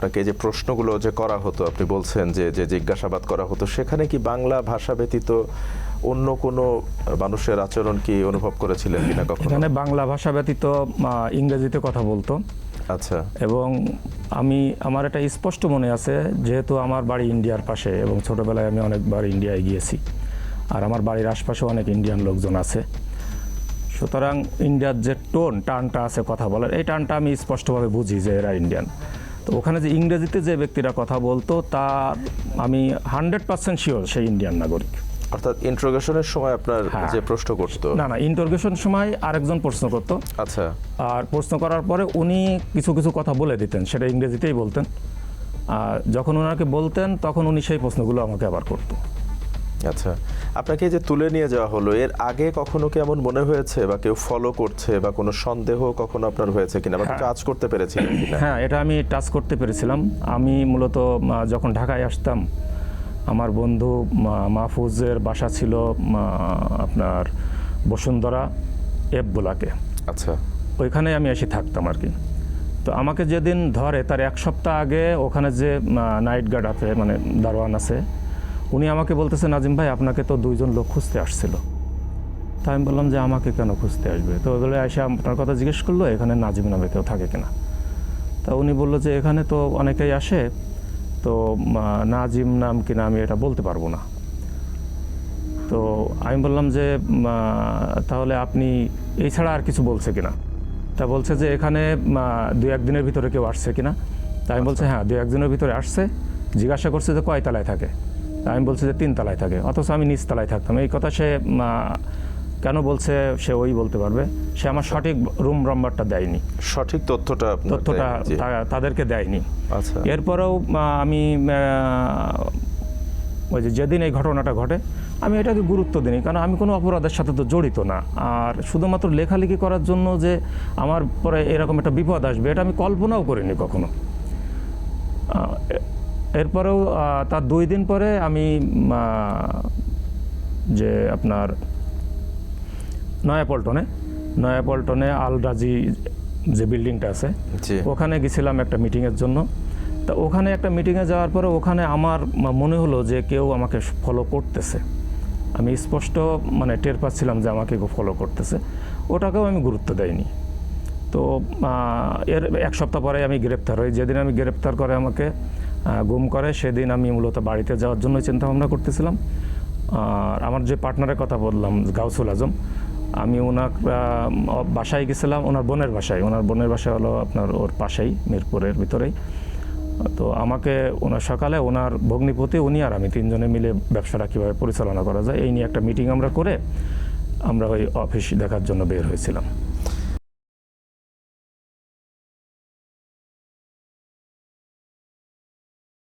আপনাকে যে প্রশ্নগুলো যে করা হতো, আপনি বলছেন যে যে জিজ্ঞাসাবাদ করা হতো, সেখানে কি বাংলা ভাষা ব্যতীত অন্য কোনো মানুষের আচরণ কি অনুভব করেছিলেন কিনা কখনো? এখানে বাংলা ভাষা ব্যতীত ইংরেজিতে কথা বলতো। আচ্ছা। এবং আমার এটা স্পষ্ট মনে আছে, যেহেতু আমার বাড়ি ইন্ডিয়ার পাশে এবং ছোটোবেলায় আমি অনেকবার ইন্ডিয়ায় গিয়েছি, আর আমার বাড়ির আশপাশে অনেক ইন্ডিয়ান লোকজন আছে, সুতরাং ইন্ডিয়ার যে টানটা আছে কথা বলার, এই টানটা আমি স্পষ্টভাবে বুঝি যে এরা ইন্ডিয়ান। তো ওখানে যে ইংরেজিতে যে ব্যক্তিরা কথা বলতো, তার আমি 100% শিওর সেই ইন্ডিয়ান নাগরিক। অর্থাৎ ইন্টারোগেশনের সময় আপনার যে প্রশ্ন করতো? না, ইন্টারোগেশন সময় আরেকজন প্রশ্ন করতো। আচ্ছা। আর প্রশ্ন করার পরে উনি কিছু কিছু কথা বলে দিতেন, সেটা ইংরেজিতেই বলতেন। আর যখন ওনাকে বলতেন তখন উনি সেই প্রশ্নগুলো আমাকে আবার করতো। আচ্ছা, আপনাকে যে তুলে নিয়ে যাওয়া হলো, এর আগে কখনো কি এমন মনে হয়েছে বা কেউ ফলো করছে বা কোনো সন্দেহ কখনো আপনার হয়েছে কিনা, বা টাচ করতে পেরেছিলেন কিনা? হ্যাঁ, এটা আমি টাচ করতে পেরেছিলাম। আমি মূলত যখন ঢাকায় আসতাম, আমার বন্ধু মাহফুজের বাসা ছিল আপনার বসুন্ধরা এফ-ব্লকে। আচ্ছা। ওইখানে আমি এসে থাকতাম আর কি। তো আমাকে যেদিন ধরে তার এক সপ্তাহ আগে ওখানে যে নাইট গার্ড আছে, মানে দারোয়ান আছে, উনি আমাকে বলতেছে, নাজিম ভাই আপনাকে তো 2জন লোক খুঁজতে আসছিল। তা আমি বললাম যে আমাকে কেন খুঁজতে আসবে? তো ওগুলো এসে আপনার কথা জিজ্ঞেস করলো, এখানে নাজিম নামে কেউ থাকে কিনা। তা উনি বললো যে এখানে তো অনেকেই আসে, তো নাজিম নাম কিনা আমি এটা বলতে পারবো না। তো আমি বললাম যে তাহলে আপনি এছাড়া আর কিছু বলছে কিনা? তা বলছে যে এখানে 2-1 দিনের ভিতরে কেউ আসছে কিনা। তা আমি বলছি হ্যাঁ 2-1 দিনের ভিতরে আসছে। জিজ্ঞাসা করছে যে কয় তলায় থাকে। তা আমি বলছি যে 3 তলায় থাকে, অথচ আমি নিচ তলায় থাকতাম। এই কথা সে কেন বলছে সে ওই বলতে পারবে। সে আমার সঠিক রুম নাম্বারটা দেয়নি, সঠিক তথ্যটা তাদেরকে দেয়নি। আচ্ছা। এরপরেও আমি ওই যেদিন এই ঘটনাটা ঘটে, আমি এটাকে গুরুত্ব দিই, কারণ আমি কোনো অপরাধের সাথে তো জড়িত না। আর শুধুমাত্র লেখালেখি করার জন্য যে আমার পরে এরকম একটা বিপদ আসবে, এটা আমি কল্পনাও করিনি কখনো। এরপরেও তার 2 দিন পরে আমি যে আপনার নয়াপল্টনে আল রাজি যে বিল্ডিংটা আছে, ওখানে গেছিলাম একটা মিটিংয়ের জন্য। তা ওখানে একটা মিটিংয়ে যাওয়ার পরে ওখানে আমার মনে হলো যে কেউ আমাকে ফলো করতেছে। আমি স্পষ্ট টের পাচ্ছিলাম যে আমাকে কেউ ফলো করতেছে। ওটাকেও আমি গুরুত্ব দেইনি। তো এর 1 সপ্তাহ পরে আমি গ্রেপ্তার হই। যেদিন আমি গ্রেপ্তার করে আমাকে গুম করে, সেদিন আমি মূলত বাড়িতে যাওয়ার জন্য চিন্তাভাবনা করতেছিলাম। আর আমার যে পার্টনারের কথা বললাম, গাউসুল আজম, আমি ওনার বাসায় গেছিলাম, ওনার বোনের বাসায় হলো আপনার ওর পাশেই, মিরপুরের ভিতরেই। তো আমাকে সকালে ওনার ভগ্নিপতি, উনি আর আমি 3 জনে মিলে ব্যবসাটা কীভাবে পরিচালনা করা যায় এই নিয়ে একটা মিটিং আমরা করে আমরা ওই অফিস দেখার জন্য বের হয়েছিলাম।